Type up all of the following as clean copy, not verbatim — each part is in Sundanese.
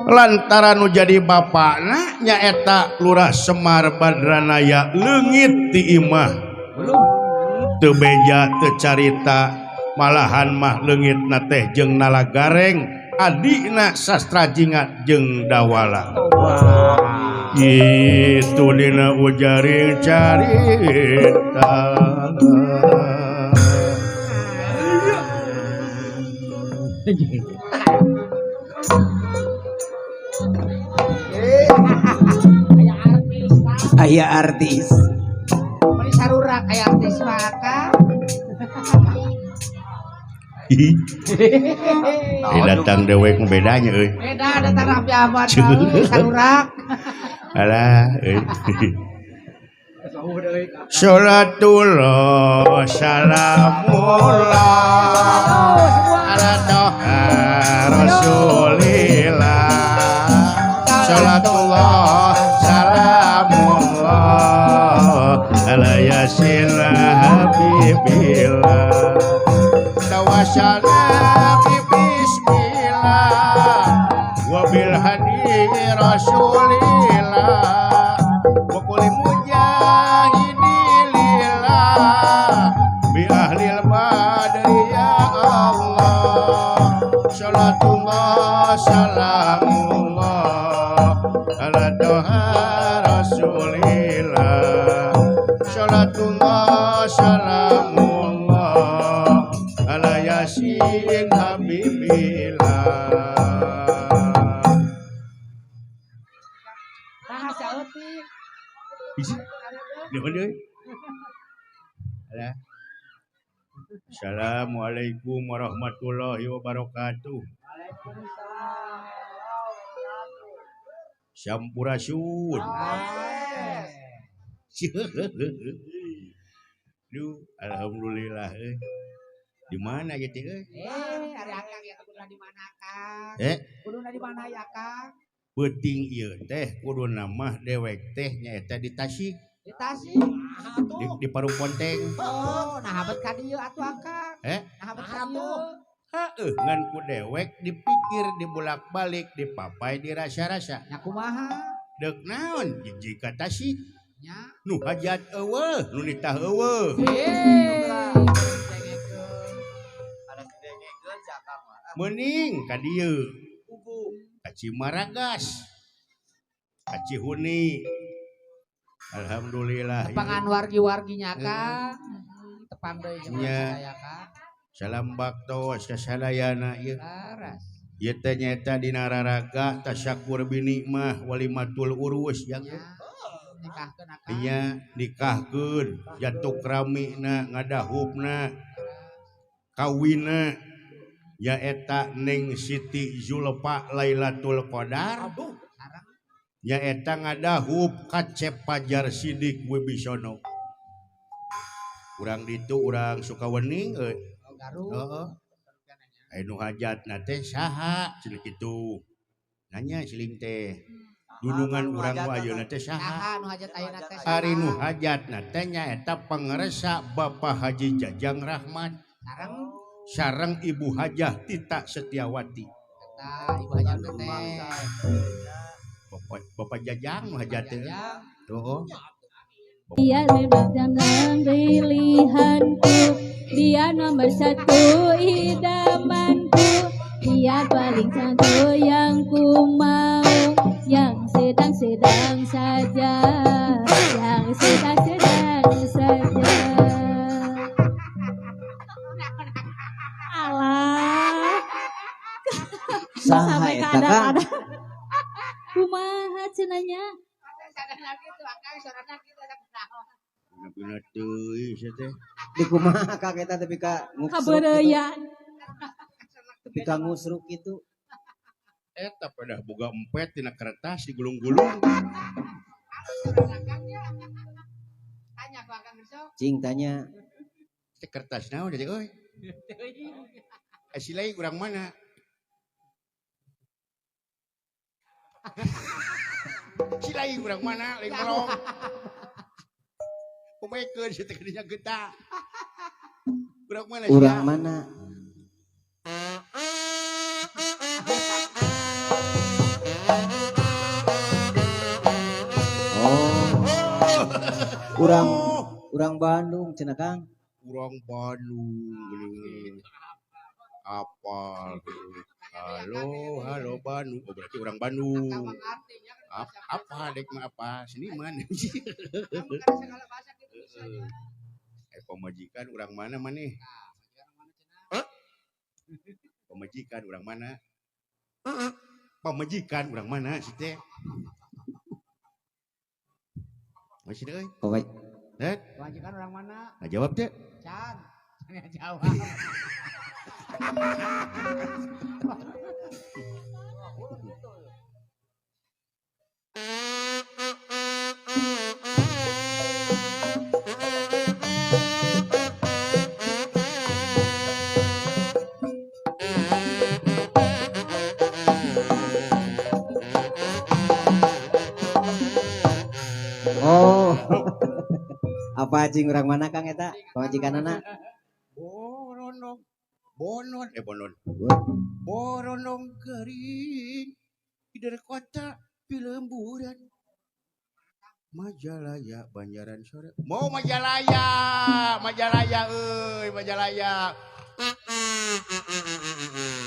lantaran nu jadi bapakna nyaeta Lurah Semar Badranaya leungit ti imah teu beja teu carita malahan mah leungitna teh jeung Nalagareng adina Sastra Jingat jeung Dawala itu dina ujaring carita Aya artis. Mani sarura kayak artis maka. Datang dewek bedanya euy. Beda datang Raffi Ahmad sarura. Alah euy. Sholatullah salamullah ala toha rasulillah. Sholatullah salamullah ala yasin habibillah. Tawassana bi bismillah wa bil hadi rasulillah wa kulli mujahidillah bi ahlil badri ya Allah. Sholatullah salamullah ala toha rasulillah. Sholatullah salamullah ala yasin habibillah. Bahasa utik. Assalamualaikum warahmatullahi wabarakatuh. Sampurasun. Duh, alhamdulillah. Di mana ya teh? Hari Akang ya kuduna di mana Kang? Kuduna di mana ya Kang? Penting ieu teh kuduna mah dewek teh nyaeta di Tasik. Di Tasik. Di Parung Ponteng. Oh, nah habet ka dieu atuh Akang. Nah habet ka dieu. Heeh, ngan ku dewek dipikir dibolak-balik dipapai dirasa-rasa. Nya kumaha? Deuk naon jiji ka Tasik? Nya Nu hajat eueuh, nu nitah eueuh. Mending ka dieu. Ka Cimaragas. Ka Cihuni. Alhamdulillah. Tepangan wargi-warginya Kang. Tepang deui jeung saya Kang. Salam baktos ka sadayana ieu. Laras. Ieu teh nyaeta dina raraga tasyakur bini mah walimatul urus yang Nikahkeun Akang. iya nikahkeun jatuh kramina ngadahupna kawina nyaeta Neng Siti Zulfa Lailatul Qadar. Nyaeta ngadahup Kacep Pajar Sidik Wibisono. Urang ditu urang Sukawening heeh. Anu hajatna teh saha cenah kitu. Nanya siling teh. Dunungan urang nu ayeuna teh saha? Nu hajat ayeuna teh. Ari nu hajatna teh nyaeta pangaresa Bapak Haji Jajang Rahmat. Sareng Ibu Hajah Tita Setiawati. Eta Ibu Hajah teh. Bapak Jajang nu hajat teh. Tuh. Dia memang jangan pilihanku, dia nomor satu idamanku, dia paling satu yang ku mau, yang sedang-sedang saja, yang sedang-sedang saja. Alah, sampai kadang-kadang kumaha cenanya. Bener teuing sia teh. Di kumaha ka eta tapi ka ngusruk. Kabeureuyan. Tapi ka ngusruk itu. Eta pada boga empet tina kertas digulung-gulung. Tanya ku Akang besok. Cing tanya. Teh kertas naon teh euy? Silai urang mana? Silai urang mana? Lain melong. Kumaikeun si teh dinya getah. Urang mana sia? Urang mana? Urang urang Bandung cenah Kang. Urang Bandung geuning. Apal halo Bandung, oh berarti orang Bandung. Apa dek mah apa seniman. Pemajikan orang mana maneh? Pemajikan orang mana? Pemajikan orang mana sih teh? Masih deh. Pemajikan orang mana? Nah jawab teh. Can. Jawab. Oh. Apa cing urang mana Kang eta? Pamajikanana? Boronong. Boronong kering di daerah kota Pilemburan. Majalaya Banjaran sore. Mau Majalaya euy, Majalaya.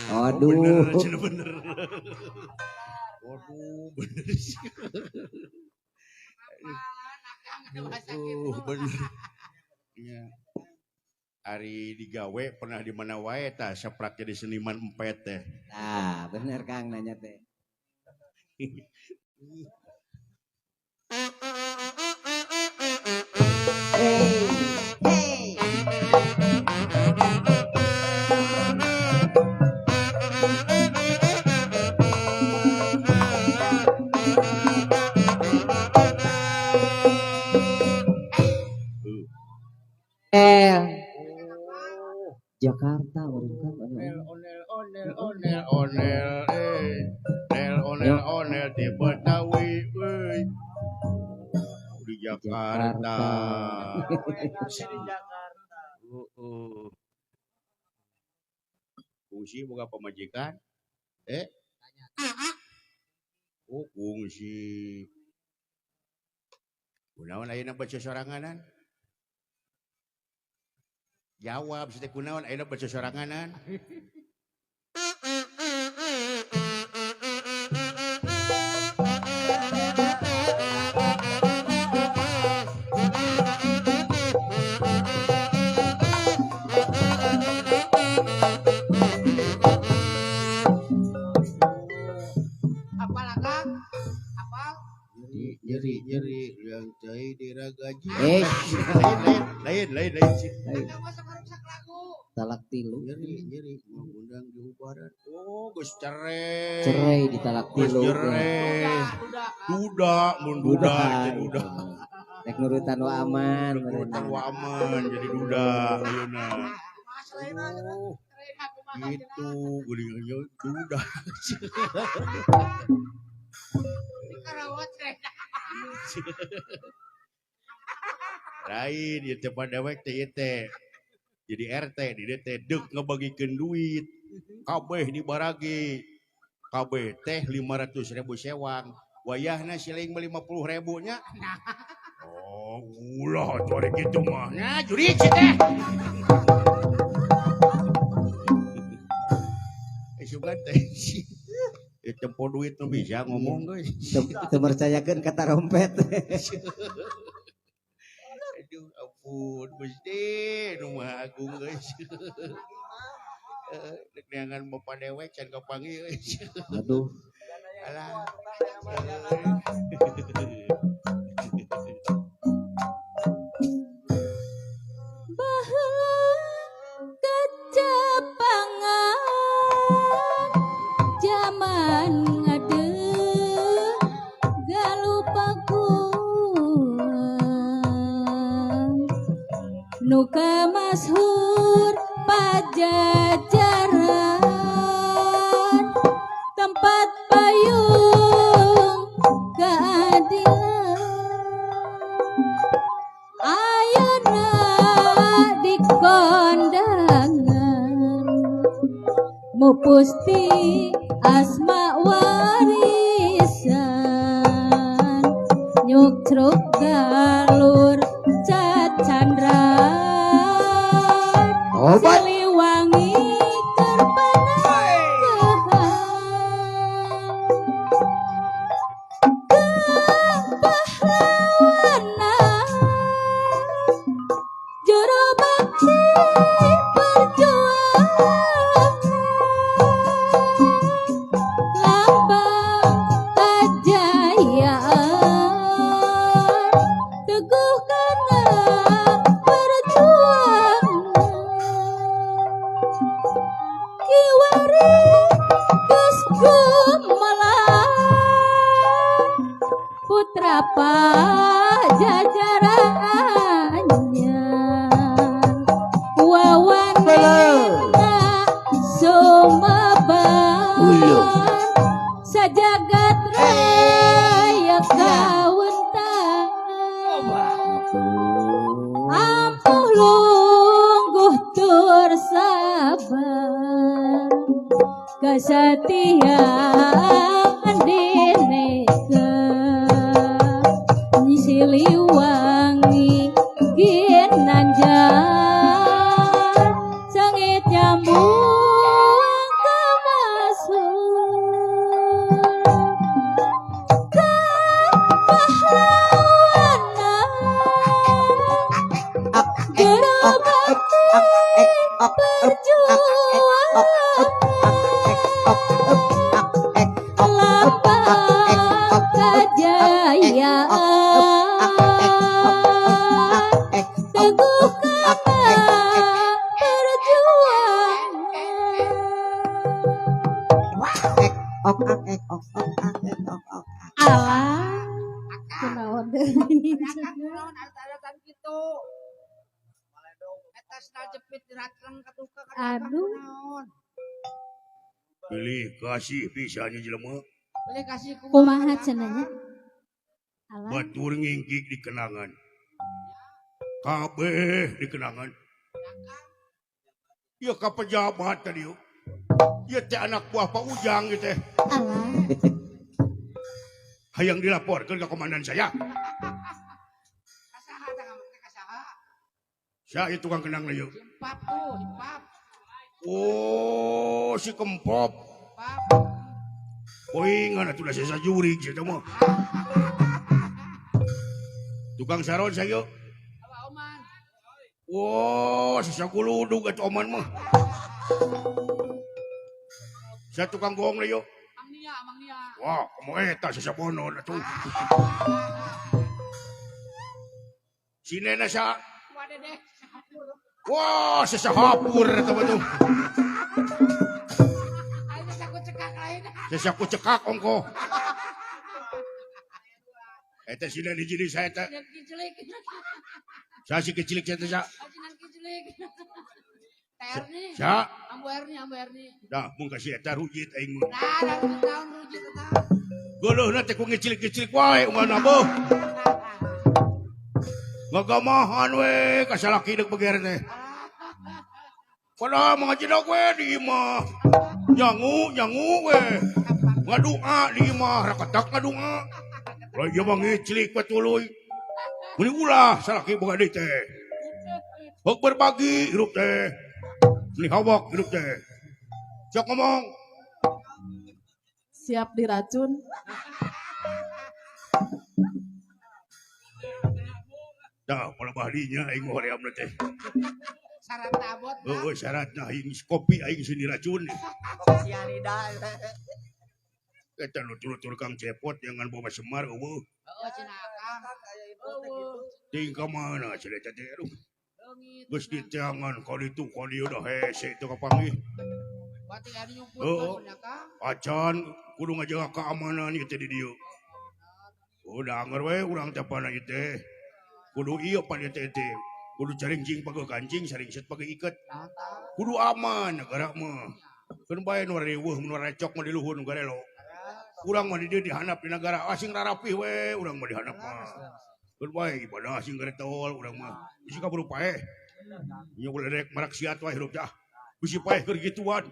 Aduh. Bener. Waduh, bener sih. Bener. Ya. Ari digawe pernah di mana wae tah saprak jadi seniman empet teh. Nah, bener Kang nanya teh. Jakarta urang Kang. Onel di Betawi euy. Di Jakarta. Fungsi boga pemajikan? Oh, fungsi. Kunaon ayeuna baca soranganan? Jawab sih kunaon ayeuna baca soranganan? Nyeri yang cai diragaji. Lain sih. Talak tilu. Nyeri mengundang di ubaran. Oh, geus cerai. Cerai di talak tilu. Duda. Rek nurutan wa aman. Jadi duda ayeuna. Itu geuning duda. Lain ieu teh padewek teh ieu teh. Jadi RT di DT deuk ngebagikeun duit. Kabeh dibaragi. Kabeh teh 500.000 sewang. Wayahna siling 50.000 nya. Oh, ulah atuh kitu mah. Nah, jurig sih teh. Sugan teh. Tempo duit nu bisa ngomong guys. Teu percayakeun kata rompet. Aduh ampun Gusti nu Maha Agung guys. Dek neangan Bapak dewek can kapanggih guys. Aduh. Alah. Nu kemashur Pajajaran tempat payung keadilan ayeuna di kondangan mupusti asma warisan nyuk cruk galur putra pajajarannya wawanina sumebar sajagat raya kawentang ampuh lungguh tur sabar kesetiaan dineka Siliwangi ginanjar sangit nyambung kemasun kepahlawanan gerbakti perjuangan lambang kejayaan teguh kata perjuangan alah kunaon deui Naon arta-artan kitu. Eta sna jepit dirakreng katuka Aduh. naon. Pilih kasih pisahnya jelema. Boleh kasih kumaha cenanya alah Batur ngingkik di kenangan. Kabeh di kenangan. Ya ka pejabat tadi yuk. Ya teh anak buah Pak Ujang gitu teh. alah Hayang dilaporkan ke komandan saya. kasaha tah kamu kasaha. Saya tukang kenang na yuk. Himpap tuh, himpap. Oh, si Kempop. Himpap. Oh ingat atuh saya jurig saya mah. Tukang saron saya. Apa Oman? Oh, sisa kuludug at oman mah. Saya tukang gong na yuk. Mang Nia. Wah, kamu eta sisa bonon atuh. Sine na siya. Waduh deh. Wah, sisa hapur teman tuh. Ayo aku cekak lain. Sisa ku cekak ongko. Eta sine di jadi saya eta. Dan kicelik. Saya si kecilik saya teh. Ajinan kicelik. TR nih. Sa, Ambu Erni. dah mun kasih eta rujit aing. Nah, dari tahun rujit eta. Geuleuhna teh ku ngecilik-ngecilik wae ungana beuh. Ngagamahan we ka salaki deuk beger teh. Padahal mga jinak we di imah. Nyangu we. Ngadua di imah, rakatak ngadua. Lah ieu mah ngecilik we tuluy. Muni ulah salaki boga deui teh. Hok berbagi hirup teh. Muni hawak hirup teh. Sok ngomong. siap diracun Dah, pola bahdinya aing hoream teh. Syarat abot. Heueuh syaratna aing kopi aing sini racun. Sianida. Eta nu tur Kang Cepot jangan bawa semar eueuh. Oh, cenah Kang. Ting ka mana cenah teh aduh. Leungit. Geus diteangan kali itu kali udah hese teu kapanggih. Berarti ari nyumput Oh. punya Kang. Acan kudu ngajaga keamanan ieu teh di dieu. Udah anger we urang teh pana ieu teh. Kudu ieu pan ieu teh. Kudu caringcing pake kancing, saringset pake iket. Kudu aman negara mah. Keun bae nu reueuh nu recok mah di luhur nu garelo. Urang mah di dieu dihandap di negara asing rarapih we, urang mah dihandap mah. Keun bae ibadah asing garetol urang mah. Bisi kaburu paeh. Nya ledek maraksiat wae hirup tah. Bisi paeh keur gituan.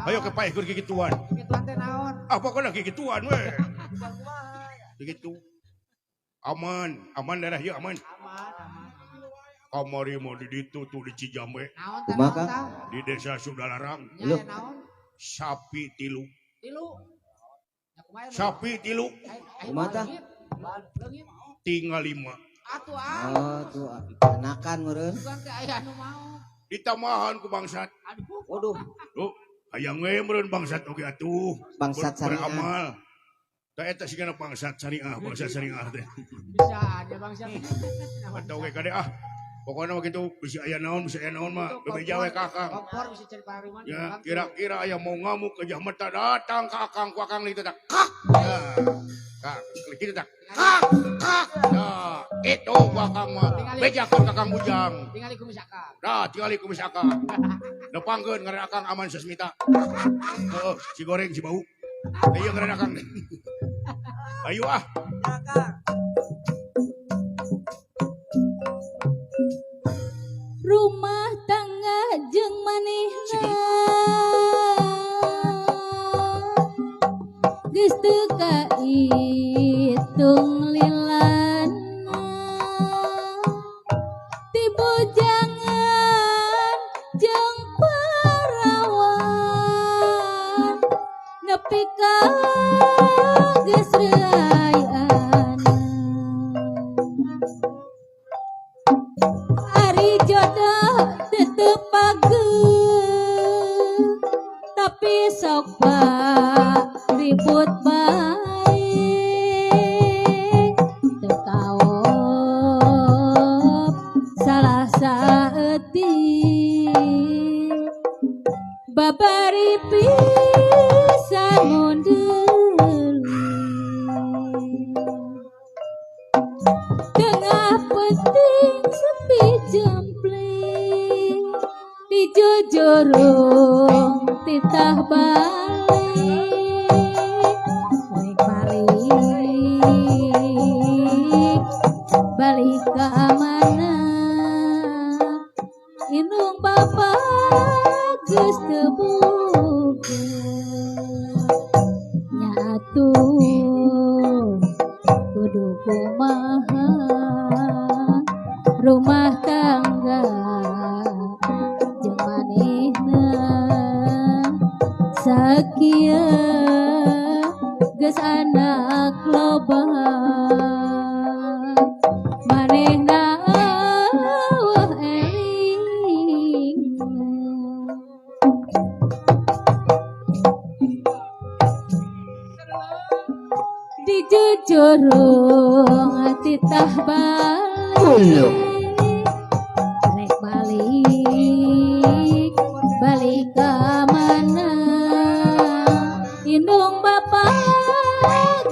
Ayo ke paeh keur gituan. Gituan teh naon? Apa kena gituan we? Begitu. Aman daerah ieu aman. Aman. Kamari mau di ditu tuh di Cijambe. Naon teh Kumaha, naon tah? Di desa Sudalarang. Nya aya naon? Sapi tilu. Tilu. Ya kumaha? Sapi tilu. Kumaha tah? Leungit. Tinggal 5. Atuh ah. Oh tuh anakan meureun Bukan teh aya anu mau. ditamahan ku bangsat. Waduh, Tuh, hayang we meureun bangsat oge atuh. bangsat syariah. Beramal. Da eta sigana bangsat syariah teh. Bisa aja bang siapa. Atau ge kade pokoknya begitu bisa aya naon mah bebeja we ka akang. Kompor bisa cari pariman. Ya, kira-kira aya mau ngamuk ke Jahmeta datang ke akang ku akang itu tak kak. Ya. Kak, gitu tak. Kak. Nah, itu ku akang mah. Bejakeun ka Kang Bujang. Tinggal iku misaka. Dah, tinggal iku misaka. Nepangkeun ngaran akang Aman Sasmita. Heeh, si goreng si bau. Ieu ngaran akang. Ayo ah. Rumah tangga jeung manehna geus teu kaitung lilana ti bujangan jeung perawan nepi ka geus reayana ari jodoh tetep pageuh tapi sok ribut baik teu kaop salah saeutik babari pisan mundur tengah penting sepi jempling di jujurung titah balik balik ke mana indung bapak geus teu buka nyatu kudu kumaha rumah tangga jeung manehna sakieu geus anak loba manehna eueuh eling di jujurung titah balik rek balik ke mana indung bapak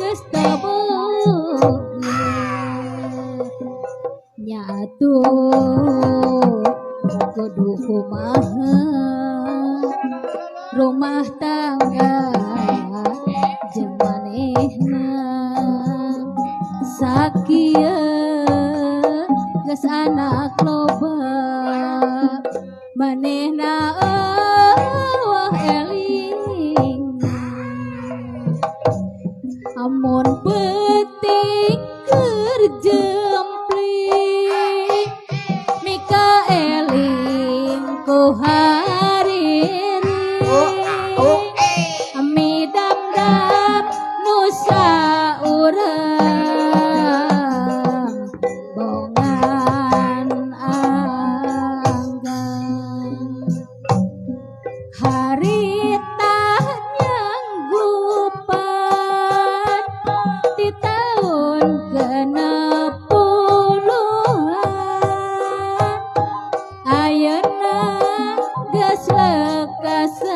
geus teu boga nyatu kudu kumaha rumah tangga jeung manehna sakieu geus anak loba manehna eueuh eling amun penting keur jempling mika eling ku hariri midam-dam nusa urang bongan anggang harita nyanggupan di tahun ke-60-an ayeuna geus lekasan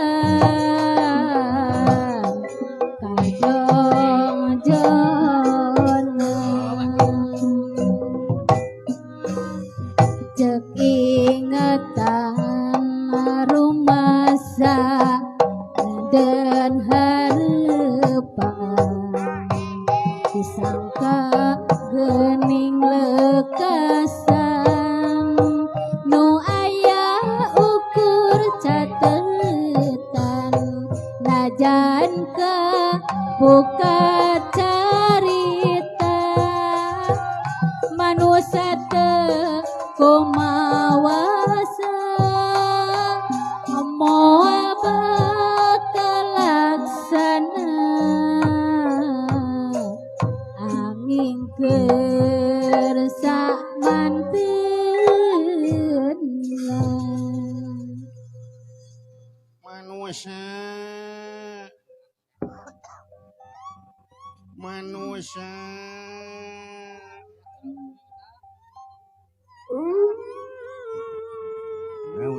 kajong-jongan cek ingatan rumasa dan harapan disangka gening lekasan nu aya ukur catetan najan ke buka carita manusia teu kumawasa moal bakal laksana angin keur sak manteunna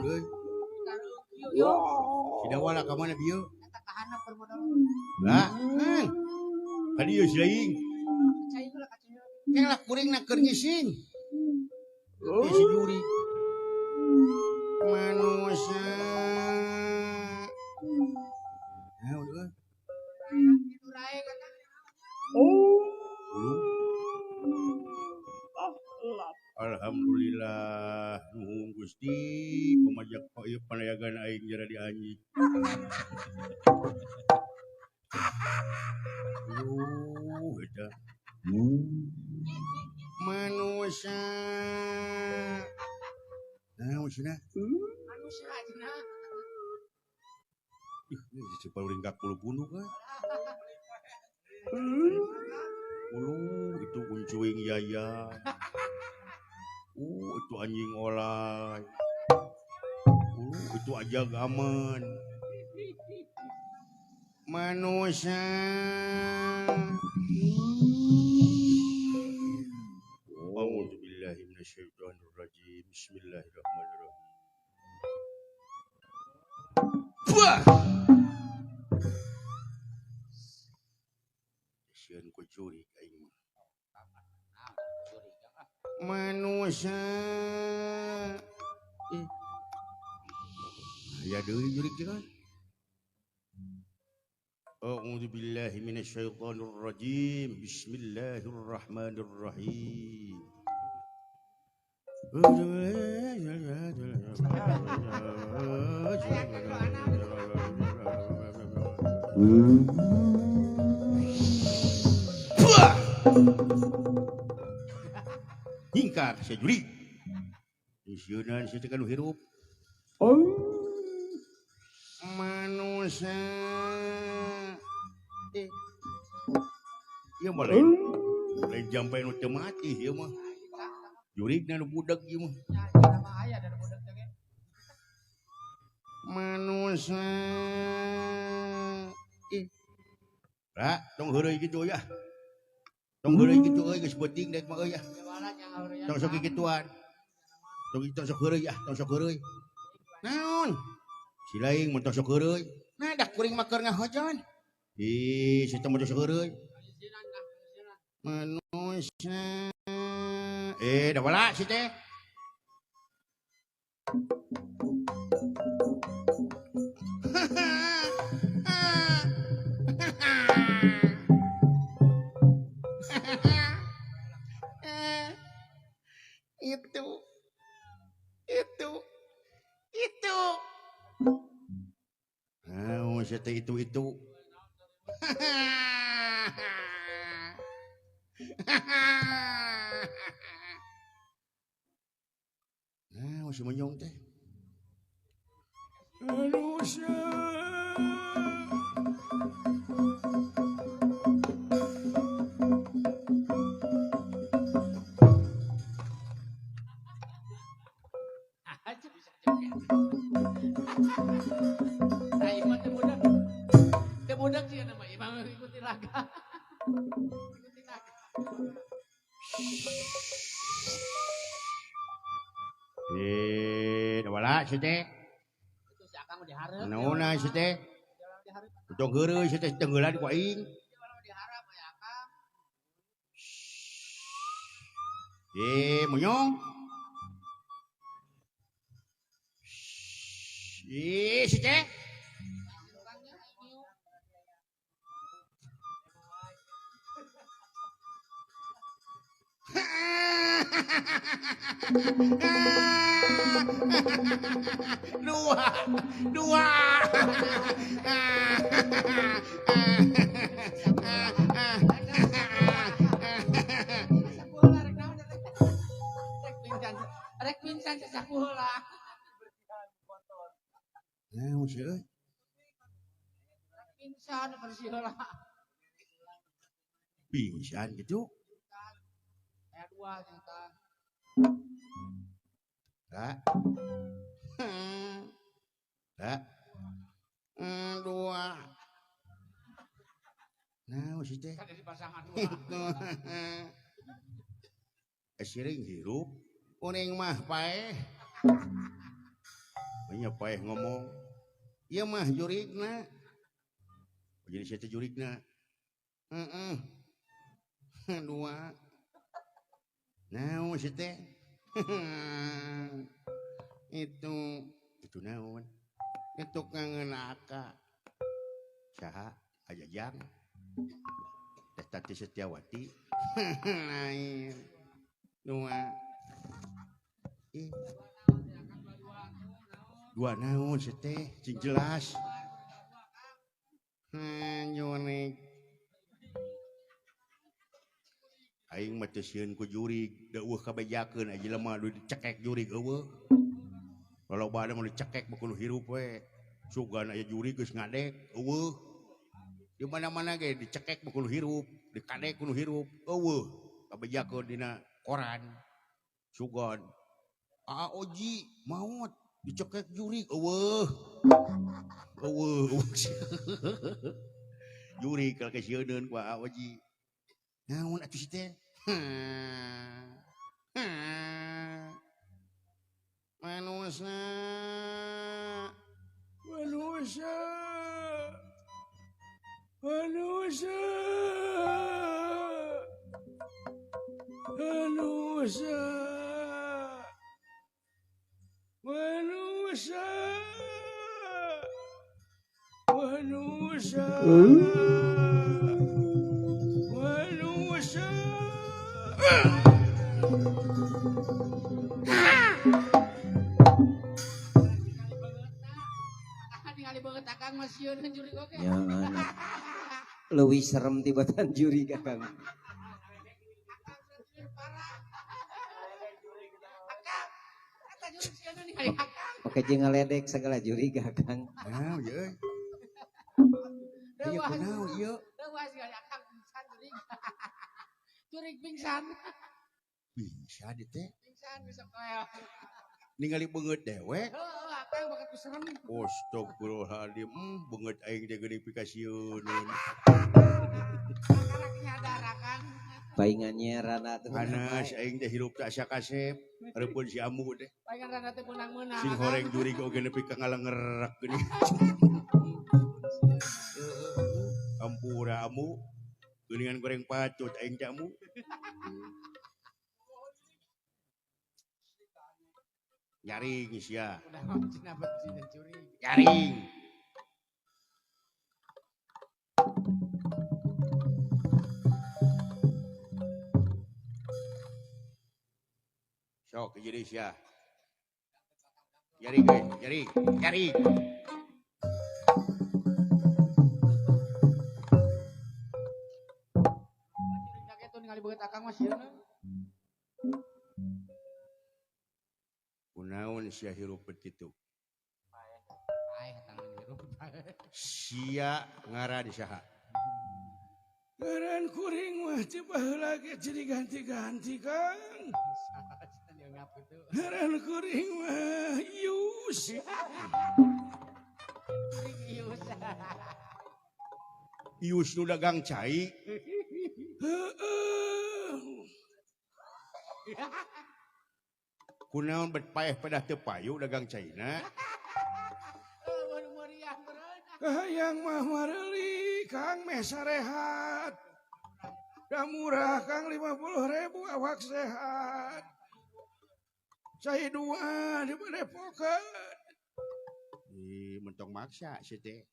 euy. Yo. Tidak wala ka mana bieu? Eta kahana permodal. Lah, ka dieu si laing. Cai heula ka cai. Yang lah kuring nak keur ngising. Si Juri. Manusia. Nah, udah. Itu rae kata. Alhamdulillah nuhun Gusti pamajak ieu panayagan aing jara di anjing. Eta. Manusia. Nah, maksudnya. Manusia aja. Si paling gak puluh kan. Itu uncuing yaya. Itu anjing olay. Itu aja gaman. Manusia. A'udzubillahi minasyaitonirrajim. Bismillahirrahmanirrahim. Buah. Sian ku curi aing. Manusia. Ya deui jurig kan. A'udzubillahi minasyaitonirrajim. Bismillahirrahmanirrahim. Hingkar saya juri. Isieunan saya tekan hirup. Manusia. Ieu mah lain jampai nu teu mati ieu mah. Jurigna nu budak ieu mah. Aya da budak teh. Manusia. Ra, tong heureuy kitu ya. Tong heureuy kitu euy geus beuting daek mah euy ya. Tong sok kituan. Tong sok heureuy ya, tong sok heureuy. Naon? Si laing mun tong sok heureuy. Nah, dah kuring mah keur ngahojon. Ih, si tong sok heureuy. Manusia. Da wala si teh. Itu. Ah, siapa itu. Nah, masih menyong teh. Manusia. Budak sih nama imam ikuti laga. Wala si teh. Itu si Akang diharap. Naona si teh. Tong heureuy si teh tenggelan ku aing. Diharap ya Akang. Monyong. Si teh. Dua. Rek pingsan sasakuheula. Nah, usah euy. Rek pingsan bersihheula. Pingsan gitu. Aya dua ternyata. Kak. Kak. Dua. Nah, si teh. Kan dari pasangan dua. Asiring hirup. Kuning mah pae. hanya paeh ngomong iya mah jurigna jadi saya jurigna dua naon sih teh itu naon itu kangen aka saha ajajang teh Tati Setiawati lain dua dua naon sih teh cing jelas nyonek aing mah teu sieun ku jurig da eueuh kabejakeun aja lemah du dicekek jurig eueuh lolobana mah dicekek bakul hirup we sugan aya jurig geus ngadek eueuh di mana-mana ge dicekek bakul hirup dikadek kudu hirup eueuh kabejakeun dina koran sugan Oji maot dicekek jurig eueuh jurig kalau kesieun ku Oji naon atuh si teh manusia manusia manusia manusia manusia manusia manusia Akang masieun kan juri oke. Ya leuwih serem tibatan juri Kakang. Oke jeung ngaledek segala juri Kakang. Naon ye ieu kunaon ieu Dewas kali akang pingsan juri. Juri pingsan. bisa di teh Pingsan bisa koel. ningali beungeut dewe Akang bakat kuserem. astagfirullahaladzim beungeut aing teh geuning pikasieun Akang nyadar akang. Paingannya rana tuh. panas aing teh hirup teh asa kasep hareupeun si amu teh Paingan rana teh menang-menang. sing horeng jurig oge nepi ka ngalengerak geuning ampura amu geuningan goreng pacut aing teh amu nyaring sia Udah mau cina besi dan curi. nyaring sok jadi sia nyaring nyaring nyaring Juri itu ningali beungeut akang masieun. kunaon sia hirup kitu Ai tangan hirup. sia ngaran saha ngaran kuring mah teu baheula ge jadi ganti-ganti Kang ngaran kuring mah Ius Ius nu dagang cai kunaon bet paeh pedah teu payu dagang caina kahayang mah mareuli Kang meh sarehat da murah Kang 50.000 awak sehat cai dua di Padepokan mentong maksa sih teh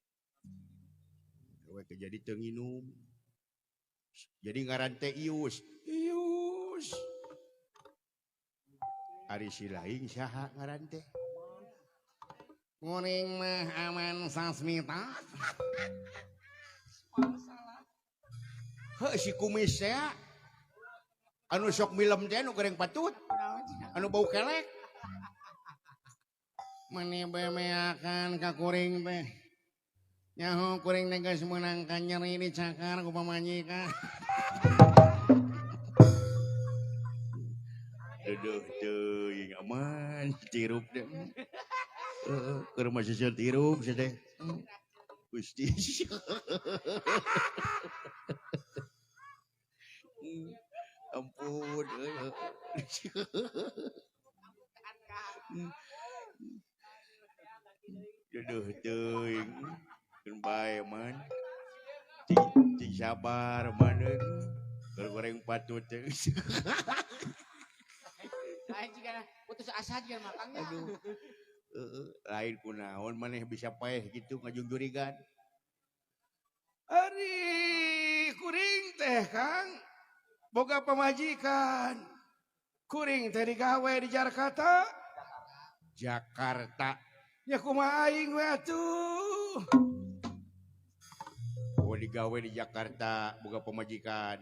we jadi teu nginum jadi ngaran teh Ius Ius ari si lain saha ngaran teh nguring mah aman sasmita heuh si kumis ya anu sok milem teh anu goreng patut anu bau kelek mani bemeakan ka kuring teh nyaho kuring teh geus meunang ka nyeri dicakar ku pamanyika aduh teuing aman tirup deh ke rumah sisir tirup sih deh Gusti ampun Aduh teuing. Keun bae man. Cing sabar man. Goreng patut teh. Lain juga putus asa juga makangnya. Aduh. Lain kunaon maneh bisa paeh gitu ngajungjurigan. Ari kuring teh Kang boga pemajikan. Kuring teh digawe di Jakarta. Jakarta. Ya kumaha aing we atuh. Oh digawe di Jakarta boga pemajikan.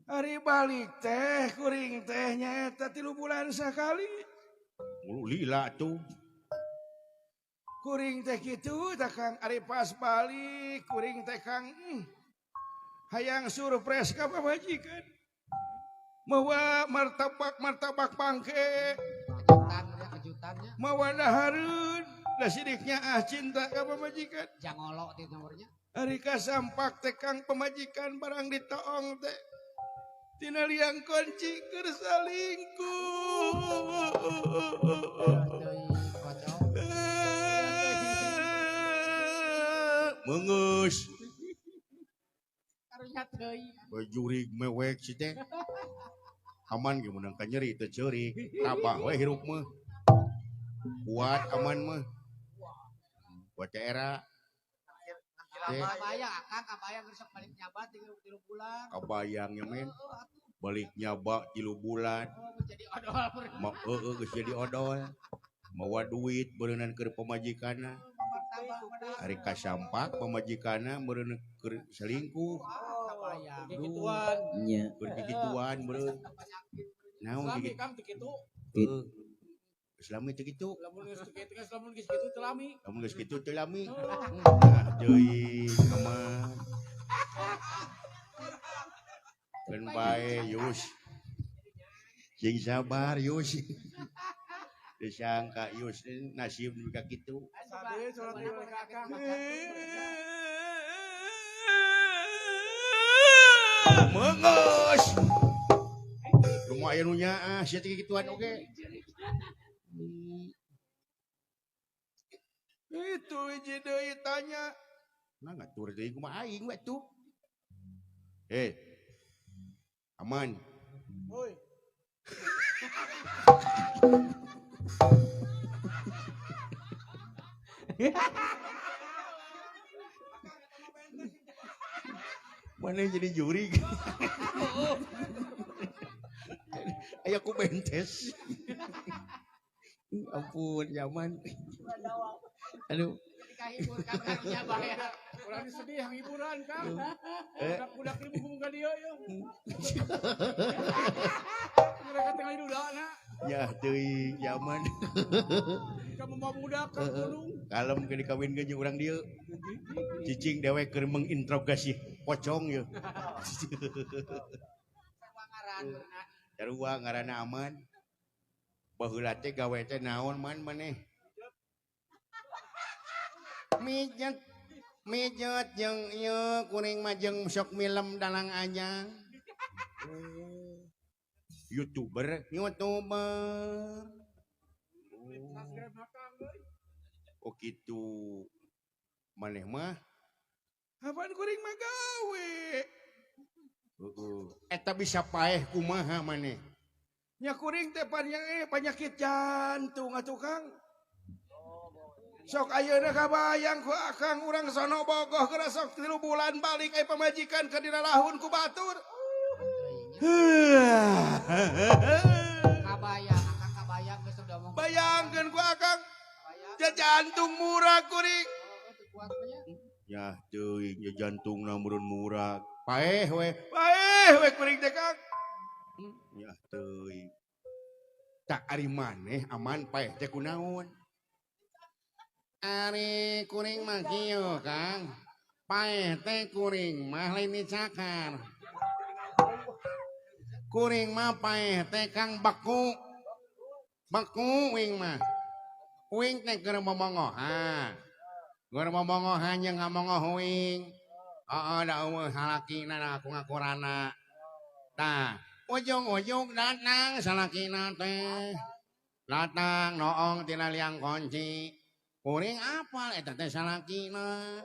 Ari balik teh kuring teh nyaeta 3 bulan sekali. Lila tuh. Kuring teh kitu tah Kang ari pas balik kuring teh Kang hayang surprise ka pamajikan. Mawa martabak pangke. Kejutannya. Mawa dahareun. Da sidiknya cinta ka pamajikan. Jangolok di nomornya. Ari kasampak teh Kang pemajikan barang ditoong teh. Tina liang kunci keur salingkuh. Mengeus. Karunya teuing. Bajurig mewek si teh. Aman ge menang ka nyeri teu ceurik. Tabah we hirup mah. Kuat aman mah. Buat era. Kabayang besok balik nyabat 3 bulan. Kabayangnya men. Balik nyaba 3 bulan. Jadi odol. Geus jadi odol. Mawa duit beureunan keur pamajikanna. Hari kasampak pamajikanna beureunan keur selingkuh. Kabayang. Gituan. Nya. Keur kikituan beureun. Naon kitu? Kang kitu. Islami teh kitu. Lamun geus kitu lamun geus kitu teu lami. Lamun geus kitu teu lami. Nah, deui aman. Keun bae Yus. Sing sabar Yus. Disangka Yus nasib juga kitu. Sade salat dulu ka Kang. Mengeus. Rumah aya nu nyaah sia teh kituan oge. Itu hiji deui tanya. Nah ngatur deui kumaha aing we tuh. Aman. Oi. Mana jadi juri? Ayo aku bentes. Ampun, nyaman. Aduh. Kahibur Kang karunya bae. Urang sedih hiburan Kang. Budak-budak ibu muga dia ya. Mereka tengah dudana. Ya teuing nyaman. Kamu mau budak ka gunung. Kalem ke dikawin ke urang dieu. Cicing dewek keur menginterogasi pocong ye. Sarua ngaranna aman. Baheula teh gawe teh naon man maneh? Mijet jeung ieu kuring mah jeung sok milem dalang anyang. YouTuber. Oh gitu. Maneh mah Apaan kuring mah gawe? Eta bisa paeh kumaha maneh? Nya kuring teh penyakit jantung atuh Kang. Sok ayeuna kabayang ku akang urang sono bogoh geura sok 3 bulan balik pamajikan ka dina lahun ku batur. Kabayang geus udah mau. Bayangkeun ku akang jantung murah kuring. Ya teuing ya jantungna meureun murah. Paeh we. Kuring teh Kang. Ya teuing. Tak ari maneh aman paeh teh kunaon? Ari kuring mah kieu Kang. Paeh teh kuring mah lain dicakar. Kuring mah paeh teh Kang beku. Beku wing mah. Wing teh keur momongohan. Keur momongohan jeung ngamongoh wing. Da eueuh salakina na ngakurana. Tah, ujung-ujung datang salakina teh. Datang noong tina liang kunci. Kuring apal eta teh salakina.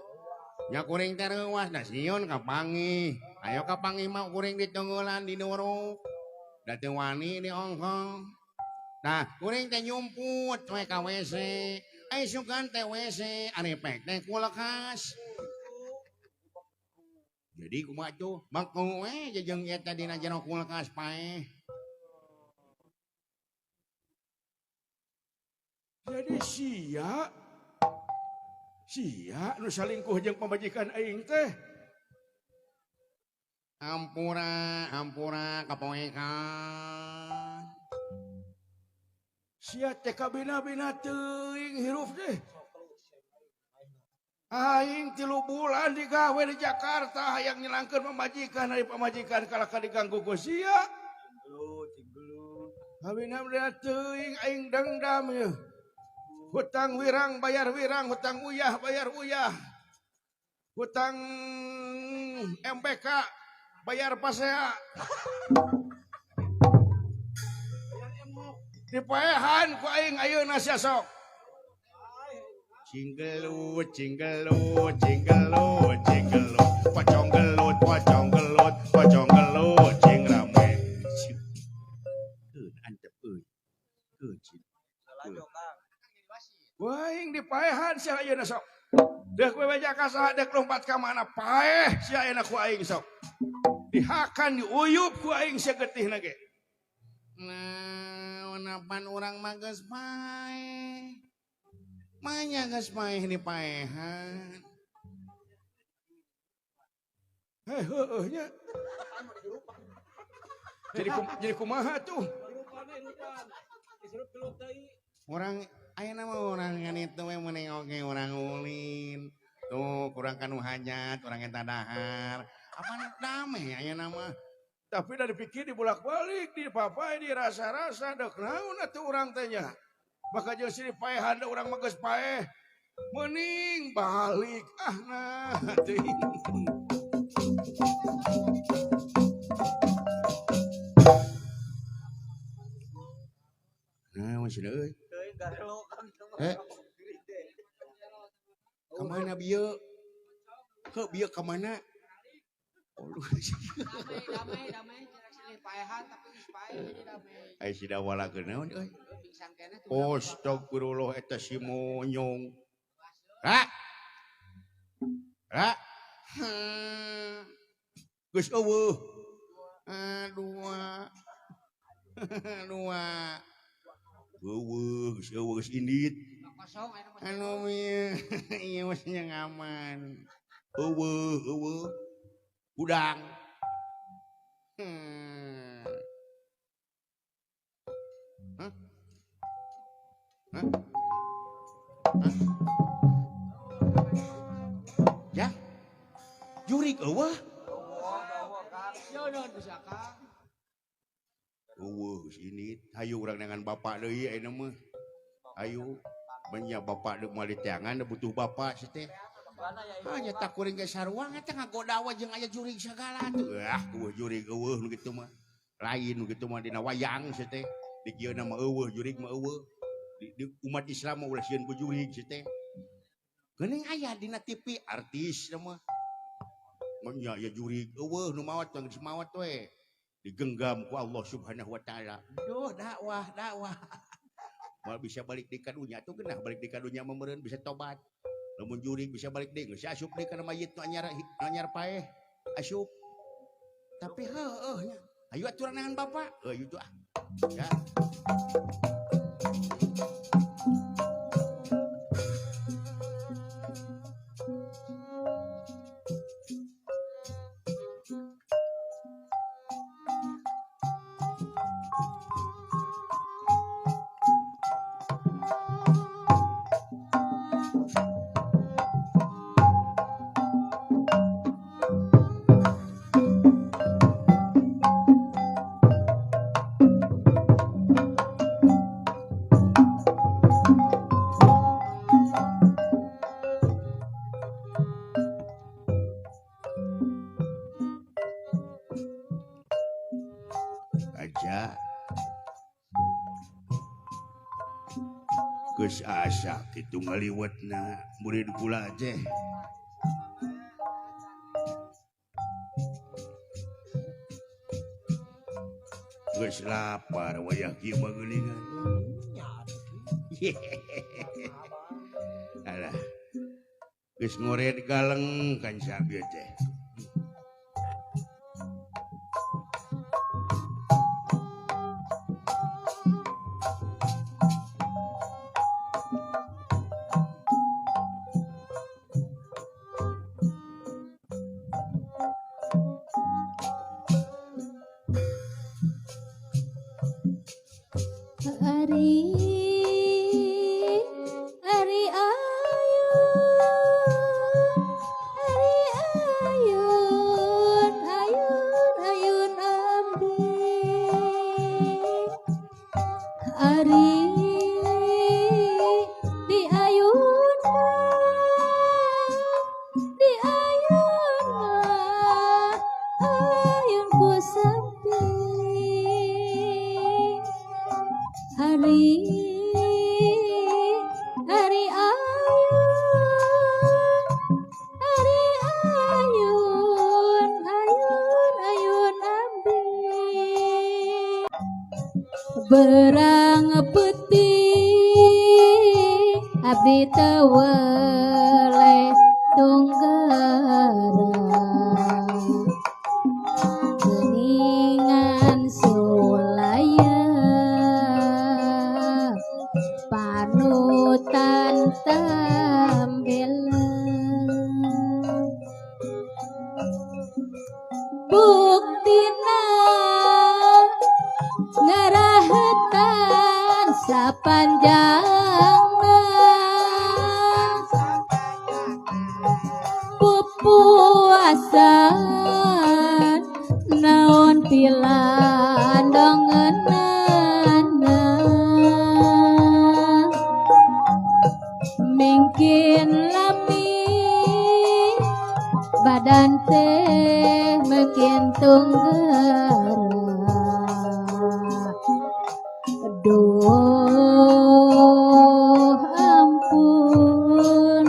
Nya kuring teh reuwas da sieun ka Pangi. Ayo ka Pangi mah kuring ditunggulan di nuruk. Da teu wani di ongkong. Nah, kuring teh nyumput we ka WC. Ai sugan teh WC, ari pek teh kulkas. Jadi kumaha tuh? Maku we jeung eta dina jero kulkas paeh. Jadi sia nu salingkuh jeung pamajikan aing teh. Ampura kapoekan. Sia teh kabina-bina teuing hirup teh. Aing 3 bulan digawe di Jakarta hayang nyilangkeun pamajikan dari pamajikan kalaka diganggu ku sia. Kabina-bina teuing aing dengdam ye. Hutang wirang bayar wirang, hutang uyah bayar uyah. Hutang MPK bayar pasea. Dipaehan ku aing ayeuna sia sok. Cinggelut, pocong gelut, cing rame. Antep euy. Cing. Waing dipaehan sia ayeuna sok. Deuk we beja ka saha deuk lompat ka mana paeh sia ayeuna ku aing sok. Dihakan diuyup ku aing sia getihna ge. Nah, napan urang mah geus paeh. Manya geus paeh dipaehan. Heueuh nya. Jadi kumaha tuh? Orang ayeuna mah urang ngan itu we menengoke urang ulin. Tuh kurang kanu hajat, urang eta dahar. Apa damai ayeuna mah. Tapi dari pikir dibolak-balik, dipapai, dirasa-rasa, dek naon atuh urang teh nya. Maka jeung si dipaehan da urang mah geus paeh. Mending balik nah teuing. Nah, masih euy. Kemana bieu? Ke bieu kemana? Damai silih paehan tapi geus paeh jadi damai. Ai sida walakeun naon euy? Pingsan keneh tuh. Astagfirullah eta si monyong. Ra. Geus eueuh. Dua. Geus indit. Kosong aya mah. Anu ieu masnya ngaman. Eueuh. Udang. Ya. Jurig eueuh. Yo bisa Kang. Geus indit. Hayu urang dengan bapak deui ayeuna mah. Hayu. Banya bapak deuk moal diteangan butuh bapak si teh. Hanya tak kuring ge sarua eta ngagoda we jeung aya jurig sagala tuh. Eueuh jurig eueuh nu kitu mah. Lain nu kitu mah dina wayang si teh. Di kieu mah eueuh jurig mah eueuh. Di umat Islam mah ulah sieun ku jurig si teh. Geuning aya dina TV artis mah. Nya ya jurig eueuh nu mawat tong geus mawat we. Digenggam ku Allah Subhanahu wa taala. Duh dakwah. Mal bisa balik di kadunya tuh genah balik di kadunya meureun bisa tobat. Lamun jurig bisa balik deui geus asup deui kana mayit nu anyar paeh asup. Tapi heueuh nya. Ayo aturan dengan bapak. Euy itu ah. Ya. geus asa kitu ngaliwatna murid kula teh. Geus lapar wayah kieu mah geuningan. Alah. Geus ngored galeng kan sabieu teh. Ari ayun ambi Ari di ayun ayun ku sampi Hari ayun ambi berang putih abdi teu weleh tunggara geningan sulaya panutan tambela buktina ngarahetan sapanjangna pupuasan naon pilandongeunana mungkin lami badan teh mungkin tunggara duh ampun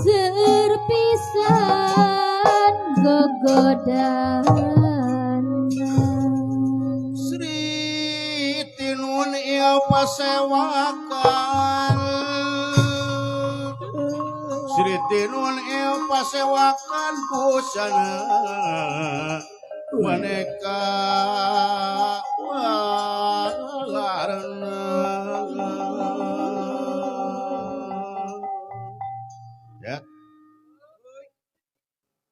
seueur pisan gogodan Sri tinun ieu pasewakan Sri tinun ieu pasewakan busana maneka walarna ya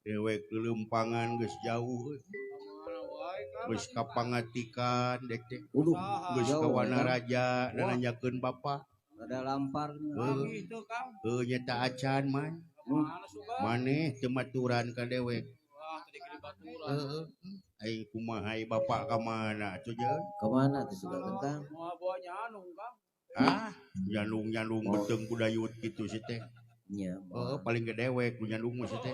dewek lelumpangan geus jauh geus kapangatikan dek teh geus ka Wanaraja dan nanyakeun bapa Ada lamparnya. nyata acan man maneh teu maturan ka dewek aing kumaha bapak ka mana atuh jeung Kemana tuh sudah kentang? nyandung beteng budayut kitu si teh Iya. paling ke dewek nyandung si teh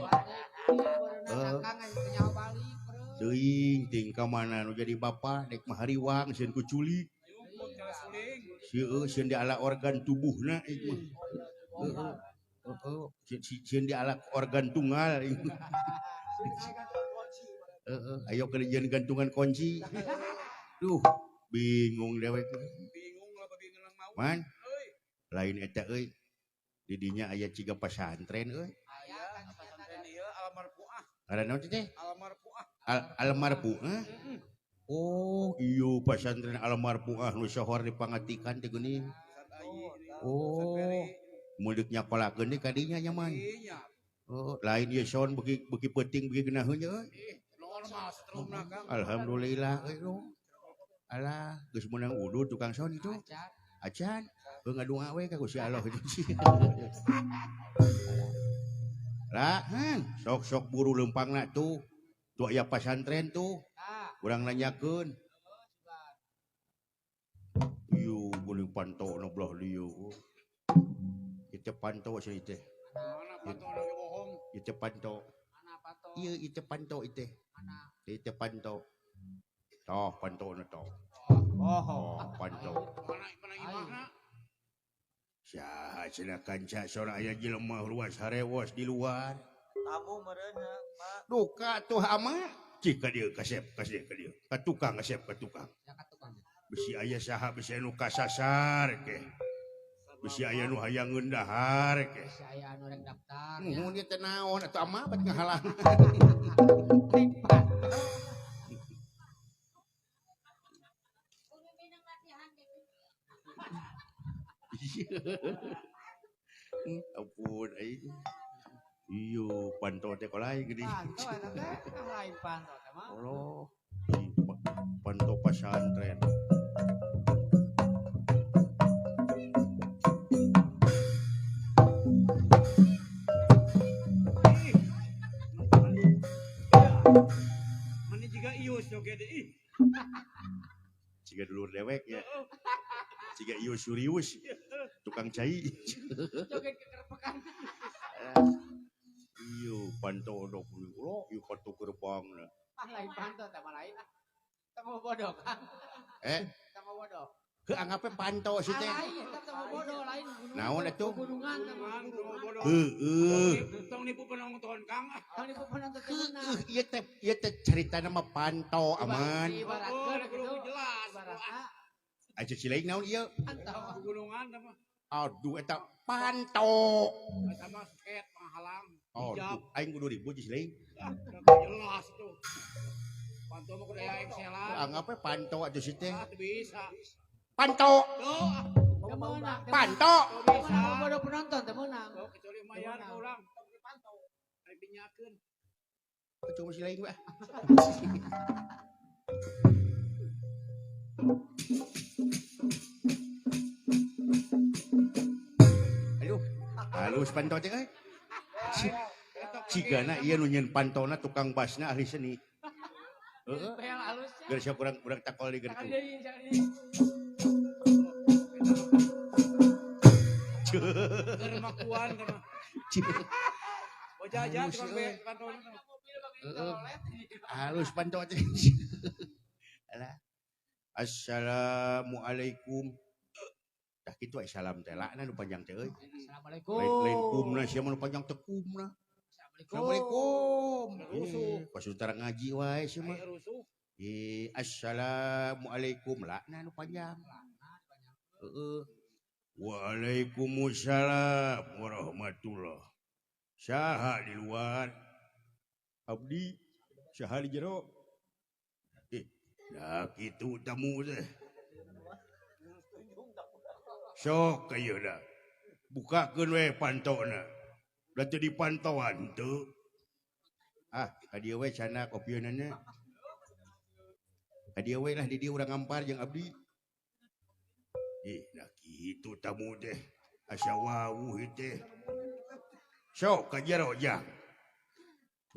teuing ting ka mana nu jadi bapak dek mah hariwang sieun ku culik sieun di ala organ tubuhna ieu mah sieun di ala organ tunggal ayo kerjaan gantungan kunci duh bingung dewek man lain eta euy di dinya aya ciga pesantren euy ngaranna naon teh Almarpuah oh iya pesantren Almarpuah nu sohor dipangatikan teh geuning oh mudik nyakolakeun deui ka dinya nya man oh lain ieu son beuki peuting beuki geunaheun euy alhamdulillah euy alah geus meunang wudu tukang son itu acan ngadua we ka Gusti Allah lah sok buru lempangna tuh aya pesantren tuh urang nanyakeun ieu geuning pantona belah dieu itu panto sih teh itu panto ieu itu panto itu panto toh panto na toh oh panto mana imahna Saha cenah kanca sora aya jelema luas harewos di luar. Tamu merenya, Pak. Duka tuh ama. Cik ka dieu kasep ka dieu. Ka tukang kasep ka tukang. Ya katukang. Bisi aya saha bisi anu kasasar ke. Bisi aya nu hayang ngeundahar ke. Saya anu rek daftar. Nuhun ieu teh naon atuh ama bat ngahalang. Ampun ai. Iyo panto teh kolai gede. Panto eta teh lain panto teh mah. Allah. Panto pesantren. Mana juga ius joget ih. Jika dulur dewek ya. Jika iyo surius. Tukang cai. Joget kekerpekan. Iyo panto 20 ulo. Iyo panto gerbang. Lain panto teh mah lain. Temu bodoh kan. Temu bodoh. Keanggape panto sih teh. Lain temu bodoh lain. Naon atuh? Gunungan teh mah. Tong nipu penonton Kang. Tong nipu penonton teh beunang. Ieu teh caritana mah panto aman. Ibaratkeun gitu. Jelas. Ibaratna Aja cileung naon ieu? antau. Gunungan teh mah. Aduh eta panto. Eta mah sket penghalang. Aduh aing kudu ribut cileung. Jelas tuh. Panto mah kudu aya Excelan. Anggape panto atuh sih teh. Ah, teu bisa. Panto. Tuh, Teu meunang. Panto. teu bisa. Temu bodoh penonton teh meunang. Tuh, kecuali mayar ke urang. Panto. Ari dinyakeun. Cuma cileung we. Aduh, halus panto teh euy. Cigana ieu nu nyeun pantona tukang basna ahli seni. Heeh. Bel halusnya. Geus siap urang takol di Jangan gertu. deui, jangan deui. Keur makuan teh mah. Bocah aja tukang panto. Mobil bagi tolet. Halus panto teh. Alah. Assalamualaikum. Tah kitu aya salam teh lakna nu panjang teh euy. Assalamualaikum. Lain kumna sia mah nu panjang teh kumna. Assalamualaikum. Pas utara ngaji wae sia mah. Aya rusuh. Assalamualaikum lakna nu panjang. Heeh. Waalaikumsalam warahmatullah. Saha di luar? Abdi saha di jero? Nah kitu tamu teh. Sok kayu dah. Bukakeun we pantona. Da teu dipantauan teu. Ah, ka dieu we cenah kopieunana. Ka dieu we lah di dieu urang ngampar jeung abdi. Nah kitu tamu teh. Asa wawuh teh. Sok ka jero jang.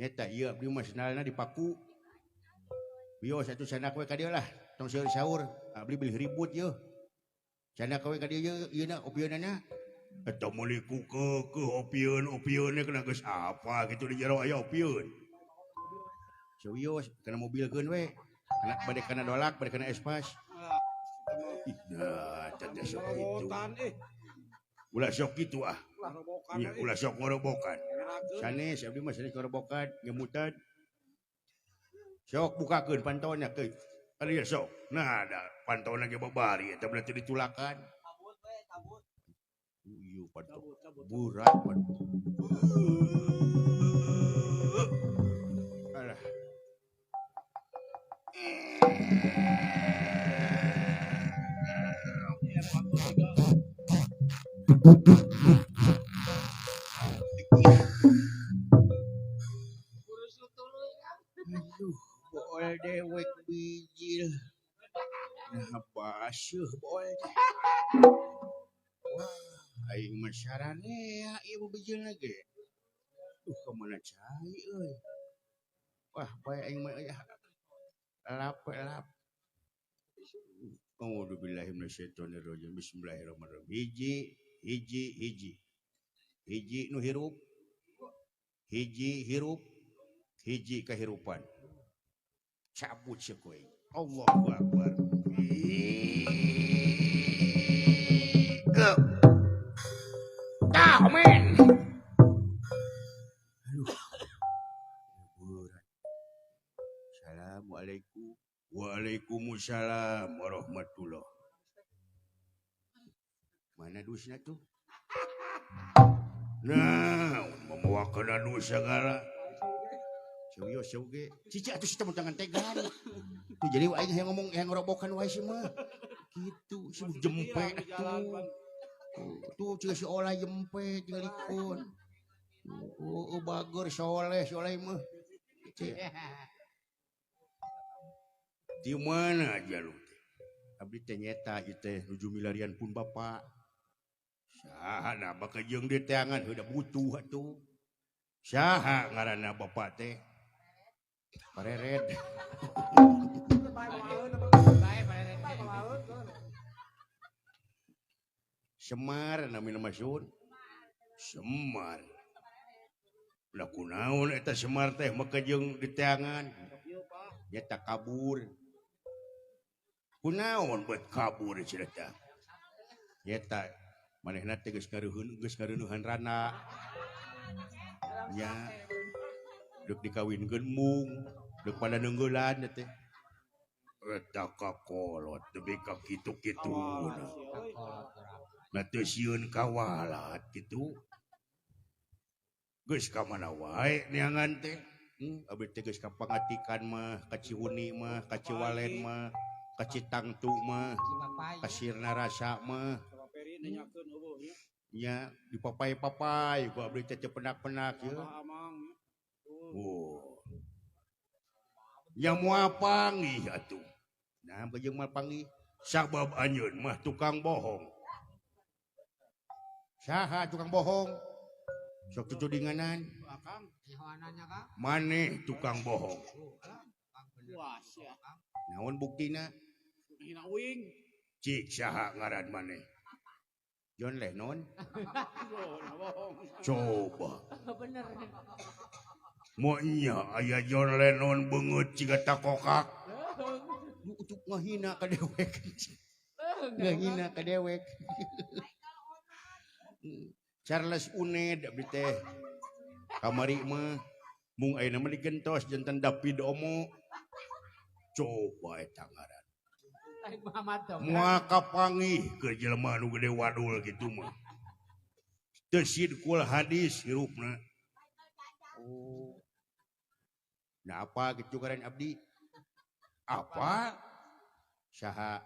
Nyata ieu abdi mah senalna dipaku. Bios atuh sanak we ka dieu lah. Tong saur-saur. Abdi beli ribut yeuh. Sanak we ka dieu ieu na opieunana. Eta meliku ke opieun kena geus apa gitu di jero aya opieun. Serius kana mobilkeun we. Bade kana dolak, bade kana espas. Nah, tanda sok kitu. Ulah sok kitu ah. Nya ulah sok ngorobokan. Sanes abdi mah sanes ngorobokan, ngemutan. Sok bukakeun pantona ke. Ari sok. Nah, ada pantona ge babari eta berarti ditulakan. Tabut we, tabut. Iya panto. Burak panto. Alah. Aduh, bool dewek bijil. Nah, basuh bool. Wah, aing mah sarane ya ieu bijil lagi. Kemana cai euy. Wah, bae aing mah lap. A'udzubillahi minasyaitonirrajim. Bismillahirrahmanirrahim. Hiji nu hirup. Hiji hirup. Hiji kehirupan. Cabut sekoy. Allahu Akbar. men. Assalamualaikum. Waalaikumsalam warahmatullah. Mana dusnya tuh? Nah, memawakan dus segala. Seuyo seuge. Cici atuh kita tangan tegan. Tuh jadi aing yang ngomong yang ngerobokan wae sih mah. Gitu, si jempe tuh. Tuh juga si olah jempe tinggalikun. Oh, bagor soleh mah. Di mana aja lu? Abdi teh nyeta ieu teh nuju milarian pun bapak. Saha na bakal jeung di teangan udah butuh atuh. Saha ngaranna bapak teh? Parered. Semar namina masun. Semar. Lah kunaon eta Semar teh maka jeung di teangan. Nyata kabur. Kunaon buat kabur cerita. Nyata manehna teh geus kareunuhan rana. Nya deuk dikawinkeun mung, deuk pada neunggelan teh. Eta kakolot teu ka kitu-kituna. Na teu sieun kawalat kitu. Geus ka mana wae neangan teh. Abdi teh geus ka pangatikan mah, ka Cihuni mah, ka Ciwalen mah, ka Citangtu mah, ka Sirna Rasa mah. Nya dipapai-papai ku abdi teh penak-penak ye. Oh. Nya moal panggih atuh. Nah, bejeung moal panggih sabab anjeun mah tukang bohong. Saha tukang bohong? Sok tutudinganan. Maneh tukang bohong. Naon buktina? Cik saha ngaran maneh? John Lennon? Coba. Monya aya John Lennon beungeut ciga takokak. Untuk ngahina ka dewek. Ngahina ka dewek. Charles Uned abdi teh. Kamari mah mung ayeuna mah digentos janten David Omo. Coba eta ngaran. Moal kapanggih ke jelema nu gede wadul kitu mah. Teu sidqul hadis hirupna. Oh. Nah apa kitu ngaran abdi? Apa? Saha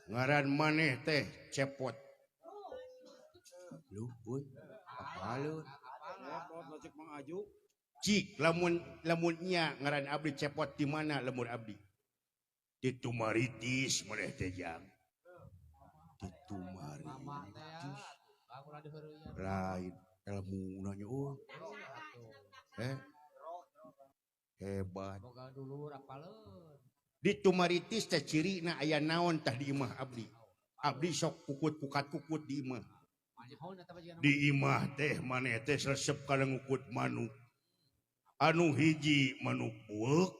ngaran maneh teh Cepot. Lu, euy. Apa lu? Cik lamun nya ngaran abdi Cepot di mana lamun abdi? Di Tumaritis maneh teh jang. Di Tumaritis. Lain ilmu nanya hebat. Di Tumaritis teh cirina aya naon tah di imah abdi. Abdi sok kukut di imah. Di imah teh maneh teh resep kana ngukut manuk. Anu hiji manuk buek,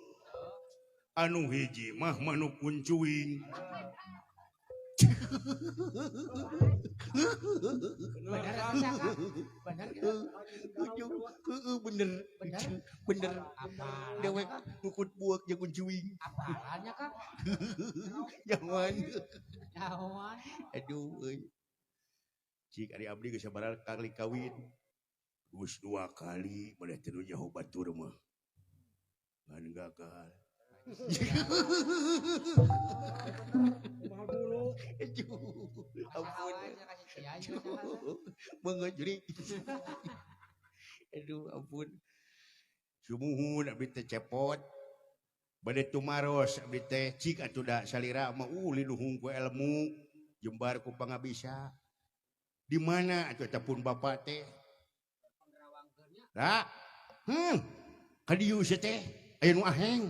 anu hiji mah manuk kuncuing. Bener. Dewek ngukut buek jeung kuncuing. Apalanya Kang? Jangan. Aduh euy. Cik ari abdi geus sabaraha kali kawin. Geus 2 kali maneh teh nu nyaho batur mah. Ngan gagal. Mengejrik. Aduh ampun. Sumuhun abdi teh Cepot. Bade tumaros abdi teh cik atuh da salira mah linuhung ku ilmu jembar ku pangabisa. Di mana atuh eta pun bapak teh? Lah. Kadieu sia teh aya nu aheng.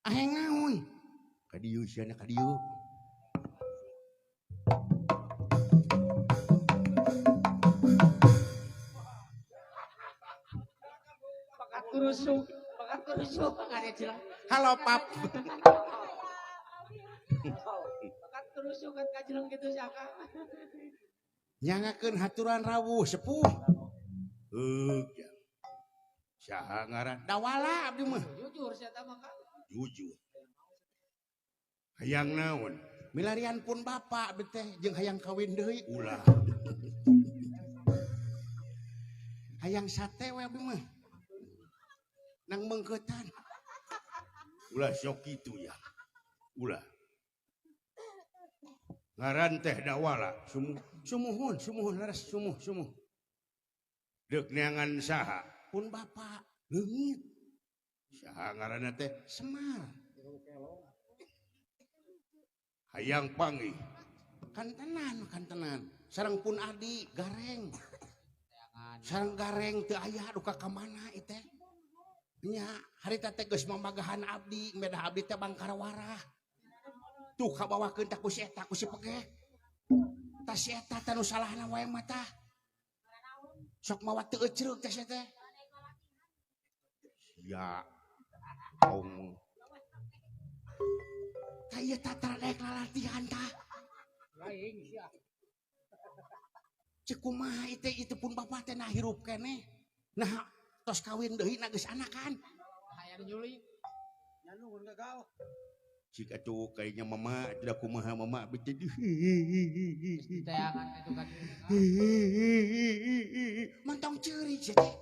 Aheng naon? Kadieu sia na kadieu. Pakat kurusuk ngare jelang. Halo pap. Pakat kurusuk kan kajeleng kitu saka. nyangakeun haturan rawuh sepuh. Ya. Saha ngaran? Dawala abdi mah. Jujur saya mah Kang. Jujur. Hayang naon? Milarian pun bapak beteh jeung hayang kawin deui ulah. Hayang sate we abdi mah. Nang mengkeutan. Ulah sok kitu ya. Ulah. Ngaran teh Dawala. Sumuhun laras sumuh. Deuk neangan saha? Pun bapak leungit. Saha ngaranna teh? Semar. Hayang panggih. Kantenan. Sareng pun adi gareng. Sareng gareng teu aya duka ka mana ieu teh. Nya harita teh geus mamagahan abdi, medah abdi teh bangkarawarah. Tuh kabawakeun tah ku si eta ku si pegek. Tah si eta teh nu salahna wae mah tah. Sok mawa teu ecreug teh si teh. Ya. Om. Tah ieu tah daek lalatihan tah. Lain sia. Cek kumaha itu pun bapak teh nah hirup keneh. Nah tos kawin deui na geus anakan. Hayang nyulik. Nyanu gagal. Cik atuh kayaknya mama tidak kumaha mama bete. Tayangan itu kan. Mantong ceurik sih teh.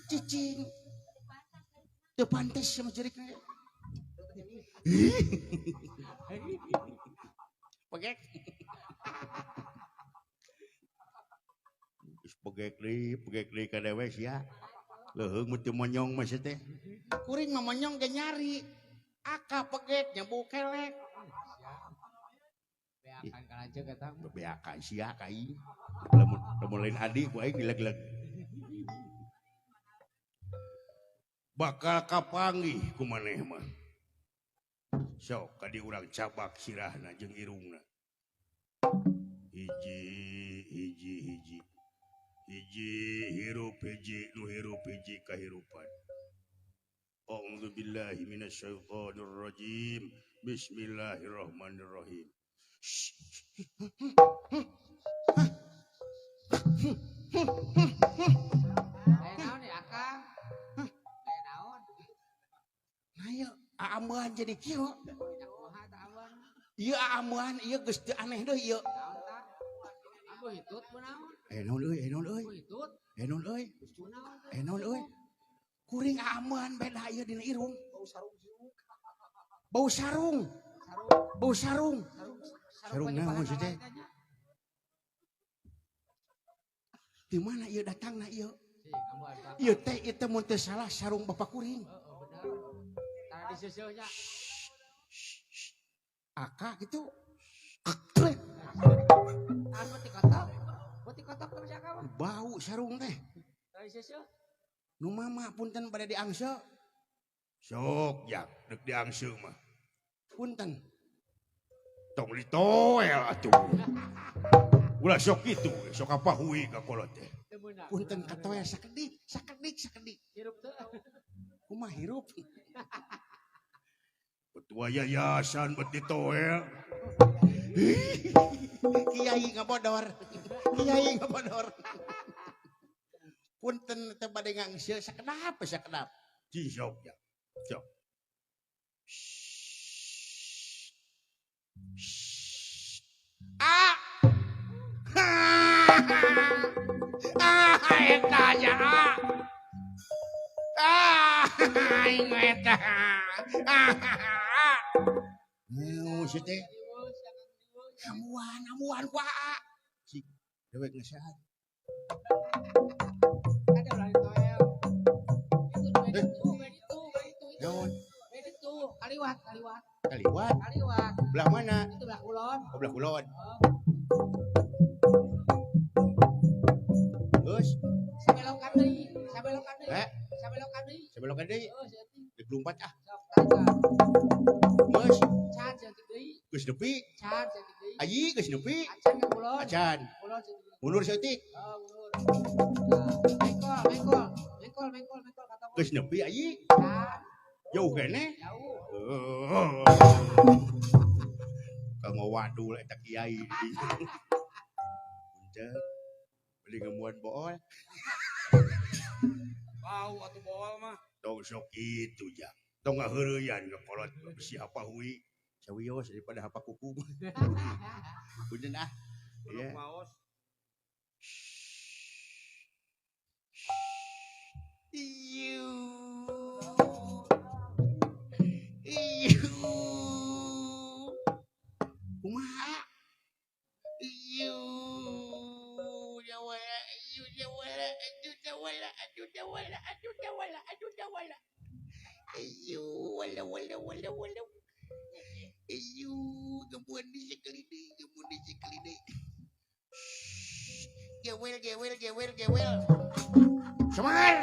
Cicing. Teu pantes sama ceurikna. Pegek. Pegek deui ka dewe sia. Leuheung meuti monyong mah teh. Kuring mah monyong ge nyari. Aka pegek nyabu kelek. Beakan ka lanceuk eta. Beakan sia ka aing. Lamun lain adi ku aing gilag-gilag. Bakal kapanggih ku maneh mah. Sok kadi urang cabak sirahna jeung irungna. Hiji hirup hiji nu hirup hiji kahirupan. A'udzu billahi minasyaitonir rajim. Bismillahirrahmanirrahim. Naon ya Kang? Naon? Ayo aamuan jadi kieu. Kumaha tah awan? Ieu aamuan ieu geus teu aneh deui ieu. Naon tah? Ambuh hitut kunaon? Naon euy, Ambuh hitut? naon euy. Kunaon? Naon euy. Kuring aamuan beda ieu dina irung. Bau sarung. Sarung naon sih teh? Di mana ieu datangna ieu? Ieu teh mun teu salah sarung bapak kuring. Bener. Tara diseuseulnya. Aka gitu. Putih kotak terus ya kawan. Bau sarung teh. Tara diseuseul. Nu mama punten pada diangse. Sok jak deuk diangse mah. Punten. Tong ditoel atuh. Ulah sok kitu, sok apa hui ka kolot teh. Punten katoel sakedik. Hirup teu. Kumaha hirup? Ketua yayasan bet ditoel. Kiai ngabodor. Punten teh bade ngangse sakedap. Ci sok ya. Sok. Eta aja. Aing eta. Si teh. Amuan ku aa. Si dewek ngesehat. Ada ulah ditoel. Itu Naon? Itu kaliwat. Kaliwat. Belah mana? Itu belah kulon. Oh, belah kulon. Terus? Sabelokan deui. Sebelokan deui. Di 24 ah. Sok tangga. Terus? Can cantik deui. Geus nepi. Can cantik deui. Ayi geus nepi. Acan ke kulon. Acan. Kulon cantik deui. Mundur seutik. Mundur. Mengkol kata gua. Geus nepi ayi. Can. Jauh kene. Jauh. Kang wadul eta kiai. beli ngemuan bool Bau atuh bool mah. tong sok itu ya tong ngaheureyan ngepolot siapa hui sawios daripada hapa kuku punten ah ya Maos. iu kumaha iu jawala iu wala iu gemuan di sekali deh gewel semar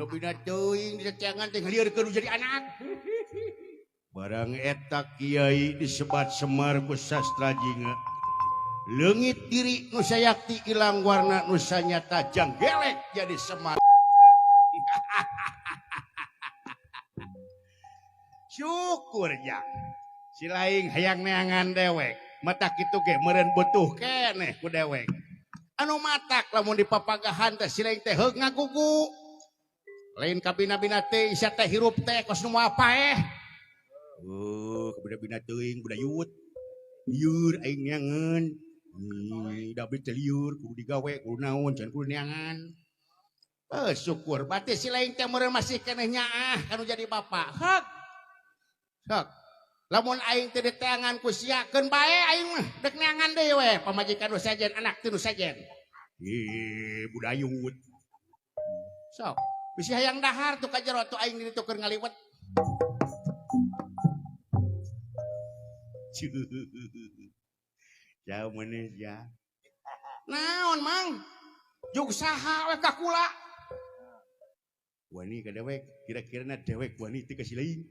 bina teuing dicecengan teh ngalieureun jadi anak barang eta kiai disebat Semar ku sastra jinga leungit diri nu sayakti ilang warna nu sanyata janggelek jadi Semar syukur jang si laing hayang neangan dewek mata kitu ge meureun butuh keneh ku dewek anu matak lamun dipapagahan teh si laing teh heug ngagugu lain kabina-bina teh isa teh hirup teh kos nu apa kabina-bina teuing budak yut lieur aing neangan da teh lieur kudu digawe kudu naon can kudu neangan syukur berarti si laing teh meureun masih keneh nyaah anu jadi bapak heug lamun aing teh diteangan ku sia keun bae aing mah dek neangan deui we pamajikan nu sajen anak teh nu sajen budak yut sok bisi hayang dahar tuh ka jero tuh aing di ditu keur ngaliwet jauh menes ya naon mang jug saha we ka kula wani ka dewek kira-kira na dewek wani teh kasih lain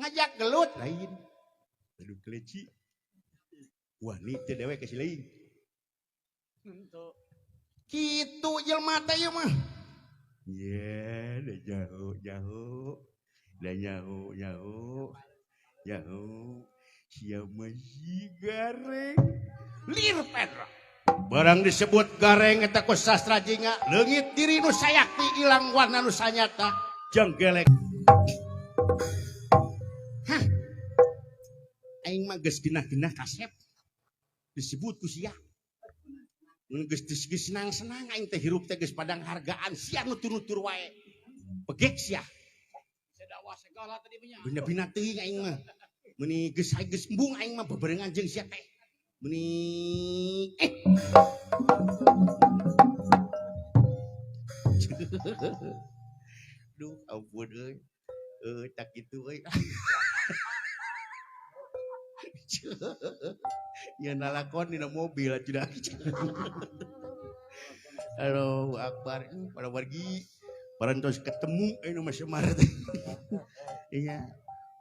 ngajak gelut lain gelut keleci wani teh dewek kasih lain kitu jelema teh ieu mah ya da jauh sia masih gareng lir pedra barang disebut gareng eta ku sastra jinga leungit diri nu sayakti ilang warna nu sanyata janggelek hah aing mah geus genah-genah kasep disebut ku sia mun geus senang-senang aing teh hirup teh geus padang hargaan sia nutur-nutur wae begek sia Sedawa segala tadi punya. bina-bina teuing aing mah meuni geus embung aing mah bebarengan jeung sia teh meuni duh ampun euy tak kitu euy ya nalakon dina mobil atuh halo akbar pada wargi parantos ketemu anu mah Semar teh iya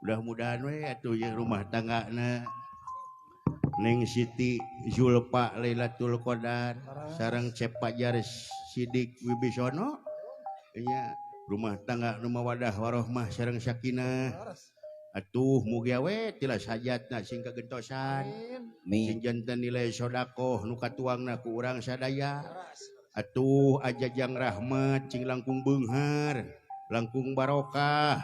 mudah-mudahan we atuh ye rumah tanggana Neng Siti Zulfa Lailatul Qadar sareng Cep Pajar Sidik Wibisono nya rumah tangga nu mawadah warohmah sareng sakinah atuh mugi we tilas hajatna sing kagentosan sing janten nilai sedekah nu katuangna ku urang sadaya atuh ajajang rahmat cing langkung beunghar langkung barokah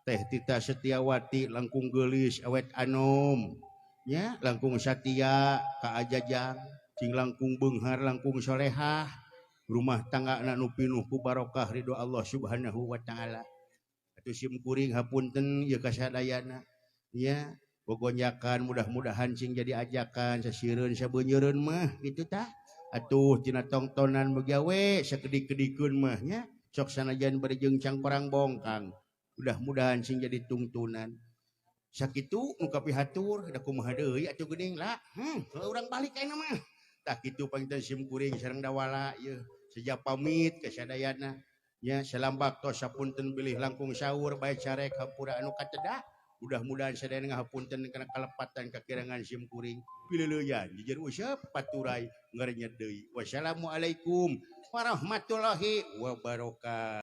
Teh Tita Setiawati langkung geulis awet anom nya langkung satia ka ajajang cing langkung beunghar langkung solehah rumah tangga nu pinuh ku barokah ridho Allah Subhanahu wa taala atuh sim kuring hapunten ieu kasadayana nya bogonjakan mudah-mudahan cing jadi ajakan sasiereun sabeunjeureun mah kitu tah atuh tina tongtonan begawe sakedik-kedikeun mah nya sok sanajan bari jeung perang bongkang mudah-mudahan sing jadi tungtunan sakitu nu kapihatur da kumaha deui atuh geuning lah urang balik ayeuna mah tah kitu panginten sim kuring sareng dawala ieu saja pamit ka sadayana nya salambak tos sapunten bilih langkung saur bae carek hampura anu kateda mudah-mudahan sadayana ngahapunten kana kalepatan kakirangan sim kuring pileuleyan jejer useup paturai ngarenyet deui wassalamualaikum warahmatullahi wabarakatuh.